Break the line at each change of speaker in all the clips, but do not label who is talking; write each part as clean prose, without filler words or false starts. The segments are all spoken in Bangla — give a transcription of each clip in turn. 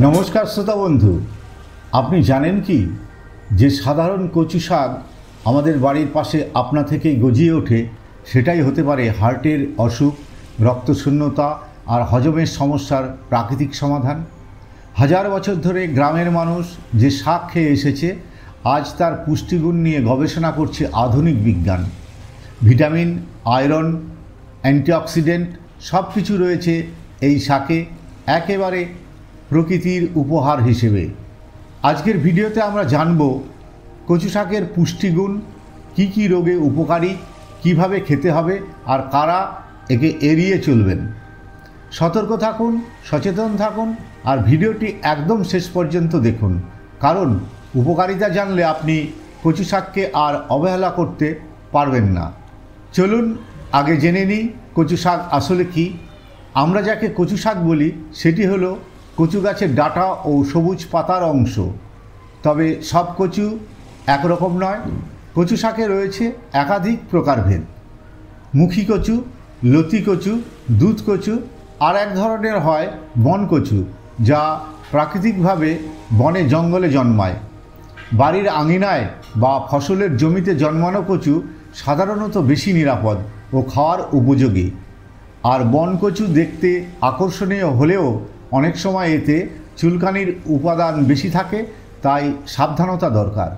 নমস্কার শ্রোতা বন্ধু, আপনি জানেন কি যে সাধারণ কচু শাক আমাদের বাড়ির পাশে আপনা থেকেই গজিয়ে ওঠে, সেটাই হতে পারে হার্টের অসুখ, রক্তশূন্যতা আর হজমের সমস্যার প্রাকৃতিক সমাধান। হাজার বছর ধরে গ্রামের মানুষ যে শাক খেয়ে এসেছে, আজ তার পুষ্টিগুণ নিয়ে গবেষণা করছে আধুনিক বিজ্ঞান। ভিটামিন, আয়রন, অ্যান্টিঅক্সিডেন্ট সব কিছু রয়েছে এই শাকে, একেবারে প্রকৃতির উপহার হিসেবে। আজকের ভিডিওতে আমরা জানব কচু শাকের পুষ্টিগুণ, কি কি রোগে উপকারী, কিভাবে খেতে হবে আর কারা একে এড়িয়ে চলবেন। সতর্ক থাকুন, সচেতন থাকুন আর ভিডিওটি একদম শেষ পর্যন্ত দেখুন, কারণ উপকারিতা জানলে আপনি কচু শাককে আর অবহেলা করতে পারবেন না। চলুন আগে জেনে নিই কচু শাক আসলে কি। আমরা যাকে কচু শাক বলি সেটি হলো কচু গাছের ডাঁটা ও সবুজ পাতার অংশ। তবে সব কচু একরকম নয়। কচু শাকে রয়েছে একাধিক প্রকারভেদ। মুখী কচু, লতি কচু, দুধ কচু, আর এক ধরনের হয় বন কচু, যা প্রাকৃতিকভাবে বনে জঙ্গলে জন্মায়। বাড়ির আঙিনায় বা ফসলের জমিতে জন্মানো কচু সাধারণত বেশি নিরাপদ ও খাওয়ার উপযোগী। আর বন কচু দেখতে আকর্ষণীয় হলেও অনেক সময় এতে চুলকানির উপাদান বেশি থাকে, তাই সাবধানতা দরকার।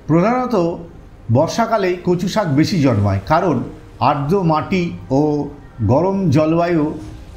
প্রধানত বর্ষাকালেই কচু শাক বেশি জন্মায়, কারণ আর্দ্র মাটি ও গরম জলবায়ু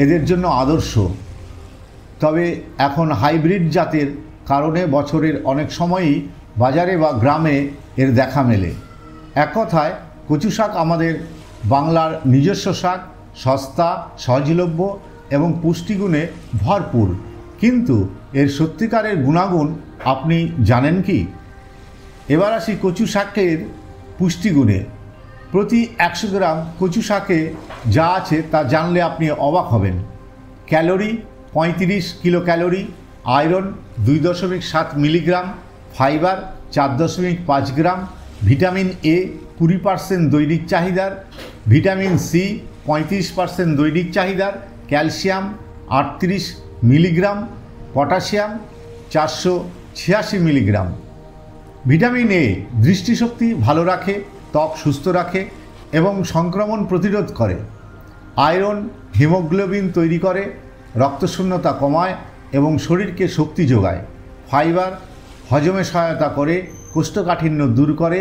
এদের জন্য আদর্শ। তবে এখন হাইব্রিড জাতের কারণে বছরের অনেক সময়ই বাজারে বা গ্রামে এর দেখা মেলে। এক কথায় কচু শাক আমাদের বাংলার নিজস্ব শাক, সস্তা, সহজলভ্য এবং পুষ্টিগুণে ভরপুর। কিন্তু এর সত্যিকারের গুণাগুণ আপনি জানেন কি? এবার আসি কচু শাকের পুষ্টিগুণে। প্রতি 100 গ্রাম কচু শাকে যা আছে তা জানলে আপনি অবাক হবেন। Calorie 35 kilo calorie, iron 2.7 milligram, fibre 4.5 gram, vitamin A 20% দৈনিক চাহিদার, ভিটামিন সি 35% দৈনিক চাহিদার, calcium 38 milligram, potassium 486 milligram. Vitamin A দৃষ্টিশক্তি ভালো রাখে, ত্বক সুস্থ রাখে এবং সংক্রমণ প্রতিরোধ করে। আয়রন হিমোগ্লোবিন তৈরি করে, রক্তশূন্যতা কমায় এবং শরীরকে শক্তি যোগায়। ফাইবার হজমে সহায়তা করে, কোষ্ঠকাঠিন্য দূর করে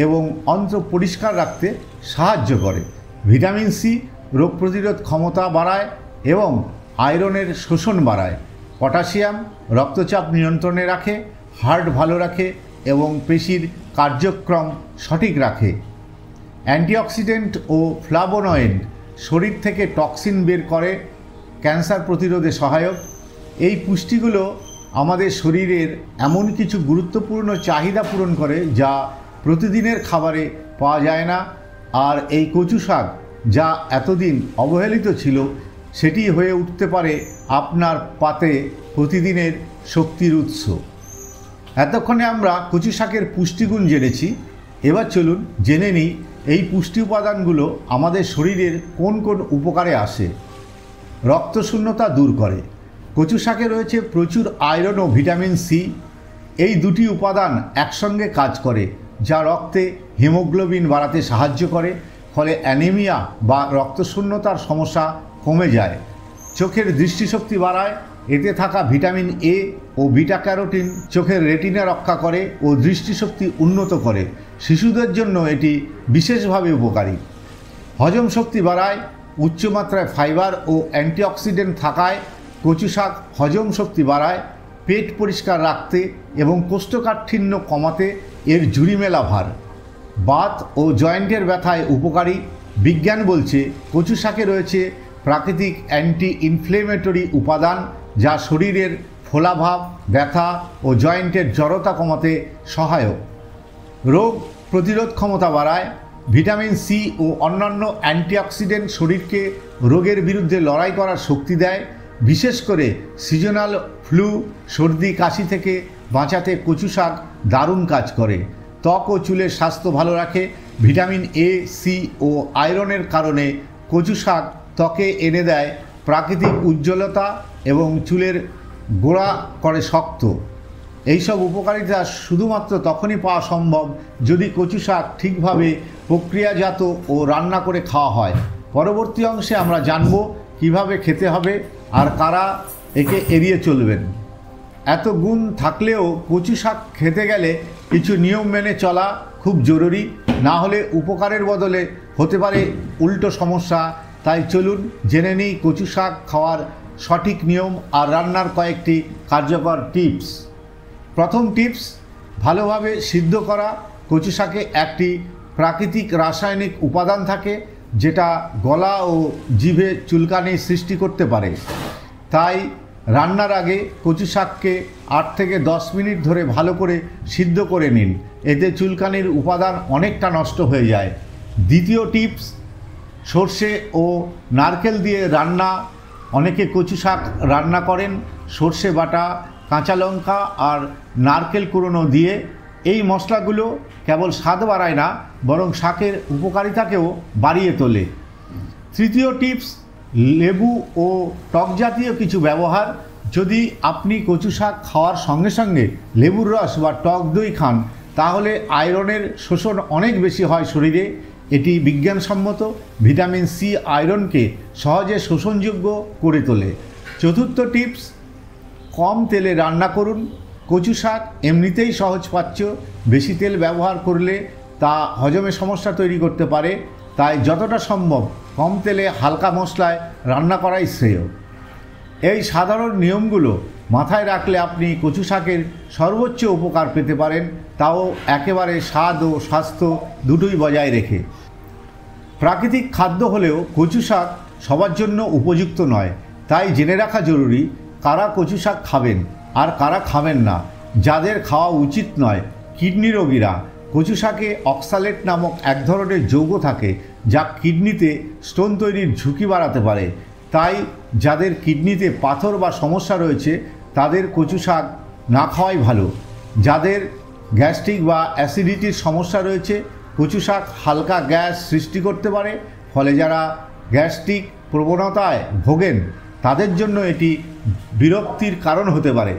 এবং অন্ত্র পরিষ্কার রাখতে সাহায্য করে। ভিটামিন সি রোগ প্রতিরোধ ক্ষমতা বাড়ায় এবং আয়রনের শোষণ বাড়ায়। পটাশিয়াম রক্তচাপ নিয়ন্ত্রণে রাখে, হার্ট ভালো রাখে এবং পেশির কার্যক্রম সঠিক রাখে। অ্যান্টিঅক্সিডেন্ট ও ফ্লাভোনয়েড শরীর থেকে টক্সিন বের করে, ক্যান্সার প্রতিরোধে সহায়ক। এই পুষ্টিগুলো আমাদের শরীরের এমন কিছু গুরুত্বপূর্ণ চাহিদা পূরণ করে যা প্রতিদিনের খাবারে পাওয়া যায় না। আর এই কচু শাক যা এতদিন অবহেলিত ছিল, সেটি হয়ে উঠতে পারে আপনার পাতে প্রতিদিনের শক্তির উৎস। এতক্ষণে আমরা কচু শাকের পুষ্টিগুণ জেনেছি। এবার চলুন জেনে নিই এই পুষ্টি উপাদানগুলো আমাদের শরীরের কোন কোন উপকারে আসে। রক্তশূন্যতা দূর করে। কচু শাকে রয়েছে প্রচুর আয়রন ও ভিটামিন সি। এই দুটি উপাদান একসঙ্গে কাজ করে, যা রক্তে হিমোগ্লোবিন বাড়াতে সাহায্য করে, ফলে অ্যানিমিয়া বা রক্তশূন্যতার সমস্যা কমে যায়। চোখের দৃষ্টিশক্তি বাড়ায়। এতে থাকা ভিটামিন এ ও বিটা ক্যারোটিন চোখের রেটিনা রক্ষা করে ও দৃষ্টিশক্তি উন্নত করে। শিশুদের জন্য এটি বিশেষভাবে উপকারী। হজম শক্তি বাড়ায়। উচ্চমাত্রায় ফাইবার ও অ্যান্টিঅক্সিডেন্ট থাকায় কচু শাক হজম শক্তি বাড়ায়। পেট পরিষ্কার রাখতে এবং কোষ্ঠকাঠিন্য কমাতে এর ঝুড়ি মেলা ভার। বাত ও জয়েন্টের ব্যথায় উপকারী। বিজ্ঞান বলছে কচু শাকে রয়েছে প্রাকৃতিক অ্যান্টি ইনফ্লেমেটরি উপাদান, যা শরীরের ফোলাভাব, ব্যথা ও জয়েন্টের জড়তা কমাতে সহায়ক। রোগ প্রতিরোধ ক্ষমতা বাড়ায়। ভিটামিন সি ও অন্যান্য অ্যান্টিঅক্সিডেন্ট শরীরকে রোগের বিরুদ্ধে লড়াই করার শক্তি দেয়। বিশেষ করে সিজনাল ফ্লু, সর্দি কাশি থেকে বাঁচাতে কচু শাক দারুণ কাজ করে। ত্বক ও চুলের স্বাস্থ্য ভালো রাখে। ভিটামিন এ, সি ও আয়রনের কারণে কচু শাক ত্বকে এনে দেয় প্রাকৃতিক উজ্জ্বলতা এবং চুলের গোড়া করে শক্ত। এইসব উপকারিতা শুধুমাত্র তখনই পাওয়া সম্ভব যদি কচু শাক ঠিকভাবে প্রক্রিয়াজাত ও রান্না করে খাওয়া হয়। পরবর্তী অংশে আমরা জানব কিভাবে খেতে হবে আর কারা একে এড়িয়ে চলবেন। এত গুণ থাকলেও কচু শাক খেতে গেলে কিছু নিয়ম মেনে চলা খুব জরুরি, না হলে উপকারের বদলে হতে পারে উল্টো সমস্যা। তাই চলুন জেনে নিই কচু শাক খাওয়ার সঠিক নিয়ম আর রান্নার কয়েকটি কার্যকর টিপস। প্রথম টিপস, ভালোভাবে সিদ্ধ করা। কচু শাকে একটি প্রাকৃতিক রাসায়নিক উপাদান থাকে যেটা গলা ও জিভে চুলকানি সৃষ্টি করতে পারে। তাই রান্নার আগে কচু শাককে 8 থেকে 10 মিনিট ধরে ভালো করে সিদ্ধ করে নিন, এতে চুলকানির উপাদান অনেকটা নষ্ট হয়ে যায়। দ্বিতীয় টিপস, সর্ষে ও নারকেল দিয়ে রান্না। অনেকে কচু শাক রান্না করেন সর্ষে বাটা, কাঁচা লঙ্কা আর নারকেল কুড়োনো দিয়ে। এই মশলাগুলো কেবল স্বাদ বাড়ায় না, বরং শাকের উপকারিতাকেও বাড়িয়ে তোলে। তৃতীয় টিপস, লেবু ও টক জাতীয় কিছু ব্যবহার। যদি আপনি কচু শাক খাওয়ার সঙ্গে সঙ্গে লেবুর রস বা টক দই খান, তাহলে আয়রনের শোষণ অনেক বেশি হয় শরীরে। এটি বিজ্ঞানসম্মত ভিটামিন সি আয়রনকে সহজে শোষণযোগ্য করে তোলে। চতুর্থ টিপস, কম তেলে রান্না করুন। কচু শাক এমনিতেই সহজপাচ্য, বেশি তেল ব্যবহার করলে তা হজমে সমস্যা তৈরি করতে পারে। তাই যতটা সম্ভব কম তেলে হালকা মশলায় রান্না করাই শ্রেয়। এই সাধারণ নিয়মগুলো মাথায় রাখলে আপনি কচু শাকের সর্বোচ্চ উপকার পেতে পারেন, তাও একেবারে স্বাদ ও স্বাস্থ্য দুটোই বজায় রেখে। প্রাকৃতিক খাদ্য হলেও কচু শাক সবার জন্য উপযুক্ত নয়, তাই জেনে রাখা জরুরি কারা কচু শাক খাবেন আর কারা খাবেন না। যাদের খাওয়া উচিত নয়, কিডনি রোগীরা। কচু শাকে অক্সালেট নামক এক ধরনের যৌগ থাকে যা কিডনিতে স্টোন তৈরির ঝুঁকি বাড়াতে পারে। তাই যাদের কিডনিতে পাথর বা সমস্যা রয়েছে তাদের কচু শাক না খাওয়াই ভালো। যাদের গ্যাস্ট্রিক বা অ্যাসিডিটির সমস্যা রয়েছে, কচু শাক হালকা গ্যাস সৃষ্টি করতে পারে। ফলে যারা গ্যাস্ট্রিক প্রবণতায় ভোগেন তাদের জন্য এটি বিরক্তির কারণ হতে পারে।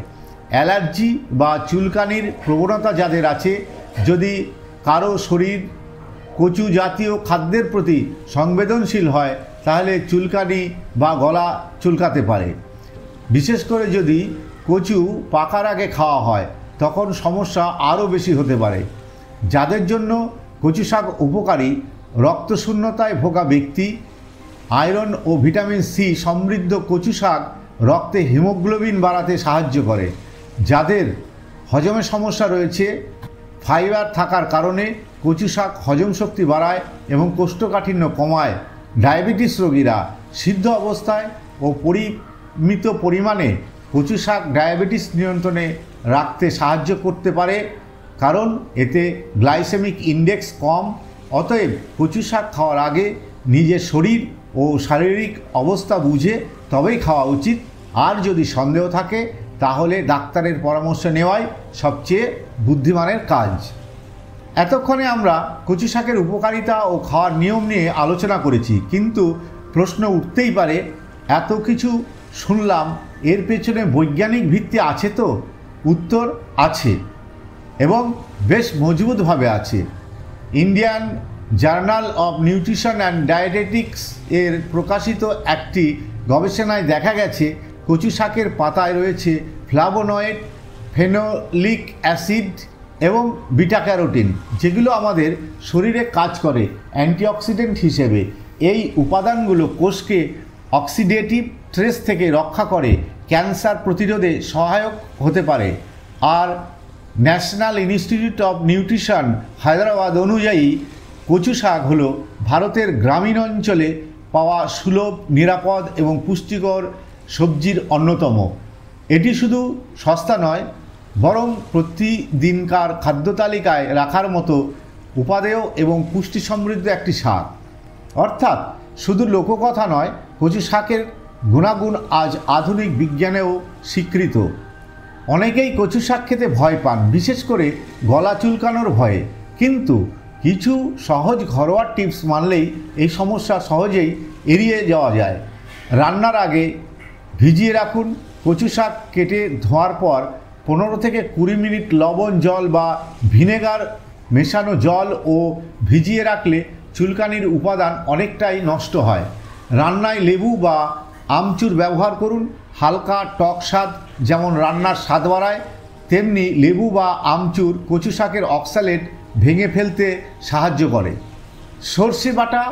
অ্যালার্জি বা চুলকানির প্রবণতা যাদের আছে, যদি কারো শরীর কচু জাতীয় খাদ্যের প্রতি সংবেদনশীল হয়, তাহলে চুলকানি বা গলা চুলকাতে পারে। বিশেষ করে যদি কচু পাকার আগে খাওয়া হয়, তখন সমস্যা আরও বেশি হতে পারে। যাদের জন্য কচু শাক উপকারী, রক্তশূন্যতায় ভোগা ব্যক্তি। আয়রন ও ভিটামিন সি সমৃদ্ধ কচু শাক রক্তে হিমোগ্লোবিন বাড়াতে সাহায্য করে। যাদের হজমে সমস্যা রয়েছে, ফাইবার থাকার কারণে কচু শাক হজম শক্তি বাড়ায় এবং কোষ্ঠকাঠিন্য কমায়। ডায়াবেটিস রোগীরা সিদ্ধ অবস্থায় ও পরিমিত পরিমাণে কচু শাক ডায়াবেটিস নিয়ন্ত্রণে রাখতে সাহায্য করতে পারে, কারণ এতে গ্লাইসেমিক ইন্ডেক্স কম। অতএব কচু শাক খাওয়ার আগে নিজের শরীর ও শারীরিক অবস্থা বুঝে তবেই খাওয়া উচিত। আর যদি সন্দেহ থাকে তাহলে ডাক্তারের পরামর্শ নেওয়াই সবচেয়ে বুদ্ধিমানের কাজ। এতক্ষণে আমরা কচু শাকের উপকারিতা ও খাওয়ার নিয়ম নিয়ে আলোচনা করেছি, কিন্তু প্রশ্ন উঠতেই পারে, এত কিছু শুনলাম, এর পেছনে বৈজ্ঞানিক ভিত্তি আছে তো? উত্তর আছে, এবং বেশ মজবুতভাবে আছে। Indian journal of nutrition and dietetics এর প্রকাশিত একটি গবেষণায় দেখা গেছে কচু শাকের পাতায় রয়েছে ফ্লাভোনয়েড, ফেনোলিক অ্যাসিড এবং বিটা ক্যারোটিন, যেগুলো আমাদের শরীরে কাজ করে অ্যান্টিঅক্সিডেন্ট হিসেবে। এই উপাদানগুলো কোষকে অক্সিডেটিভ স্ট্রেস থেকে রক্ষা করে, ক্যান্সার প্রতিরোধে সহায়ক হতে পারে। আর national institute of nutrition Hyderabad অনুযায়ী কচু শাক হল ভারতের গ্রামীণ অঞ্চলে পাওয়া সুলভ, নিরাপদ এবং পুষ্টিকর সবজির অন্যতম। এটি শুধু সস্তা নয়, বরং প্রতিদিনকার খাদ্য তালিকায় রাখার মতো উপাদেয় এবং পুষ্টি সমৃদ্ধ একটি শাক। অর্থাৎ শুধু লোককথা নয়, কচু শাকের গুণাগুণ আজ আধুনিক বিজ্ঞানেও স্বীকৃত। অনেকেই কচু শাক খেতে ভয় পান, বিশেষ করে গলা চুলকানোর ভয়ে, কিন্তু কিছু সহজ ঘরোয়া টিপস মানলেই এই সমস্যা সহজেই এড়িয়ে যাওয়া যায়। রান্নার আগে ভিজিয়ে রাখুন কচু শাক কেটে ধোয়ার পর 15 থেকে 20 মিনিট লবণ জল বা ভিনেগার মেশানো জল ও ভিজিয়ে রাখলে চুলকানির উপাদান অনেকটাই নষ্ট হয়। রান্নায় লেবু বা আমচুর ব্যবহার করুন। হালকা টক স্বাদ যেমন রান্নার স্বাদ বাড়ায়, তেমনি লেবু বা আমচুর কচু শাকের অক্সালেট ভেঙে ফেলতে সাহায্য করে। সর্ষে বাটা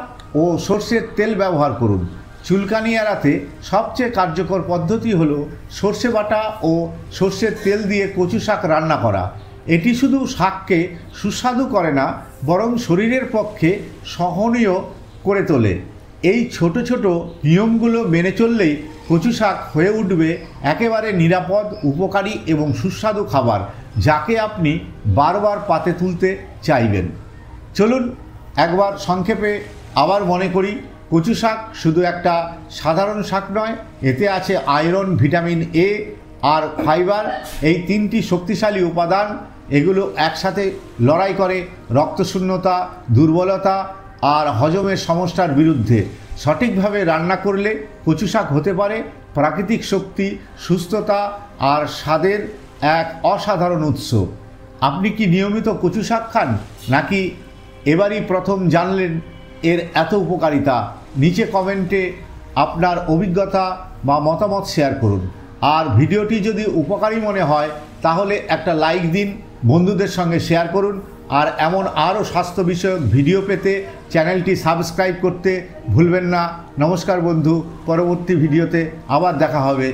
ও সর্ষের তেল ব্যবহার করুন। চুলকানি এড়াতে সবচেয়ে কার্যকর পদ্ধতি হল সর্ষে বাটা ও সর্ষের তেল দিয়ে কচু শাক রান্না করা। এটি শুধু শাককে সুস্বাদু করে না, বরং শরীরের পক্ষে সহনীয় করে তোলে। এই ছোট ছোট নিয়মগুলো মেনে চললেই কচু শাক হয়ে উঠবে একেবারে নিরাপদ, উপকারী এবং সুস্বাদু খাবার, যাকে আপনি বারবার পাতে তুলতে চাইবেন। চলুন একবার সংক্ষেপে আবার মনে করি, কচু শাক শুধু একটা সাধারণ শাক নয়, এতে আছে আয়রন, ভিটামিন এ আর ফাইবার, এই 3টি শক্তিশালী উপাদান। এগুলো একসাথে লড়াই করে রক্তশূন্যতা, দুর্বলতা আর হজমের সমস্যার বিরুদ্ধে। সঠিকভাবে রান্না করলে কচু শাক হতে পারে প্রাকৃতিক শক্তি, সুস্থতা আর স্বাদের এক অসাধারণ উৎস। আপনি কি নিয়মিত কচু শাক খান, নাকি এবারই প্রথম জানলেন এর এত উপকারিতা? নিচে কমেন্টে আপনার অভিজ্ঞতা বা মতামত শেয়ার করুন। আর ভিডিওটি যদি উপকারী মনে হয় তাহলে একটা লাইক দিন, বন্ধুদের সঙ্গে শেয়ার করুন। আর এমন আরও স্বাস্থ্য বিষয়ক ভিডিও পেতে চ্যানেলটি সাবস্ক্রাইব করতে ভুলবেন না। নমস্কার বন্ধু, পরবর্তী ভিডিওতে আবার দেখা হবে।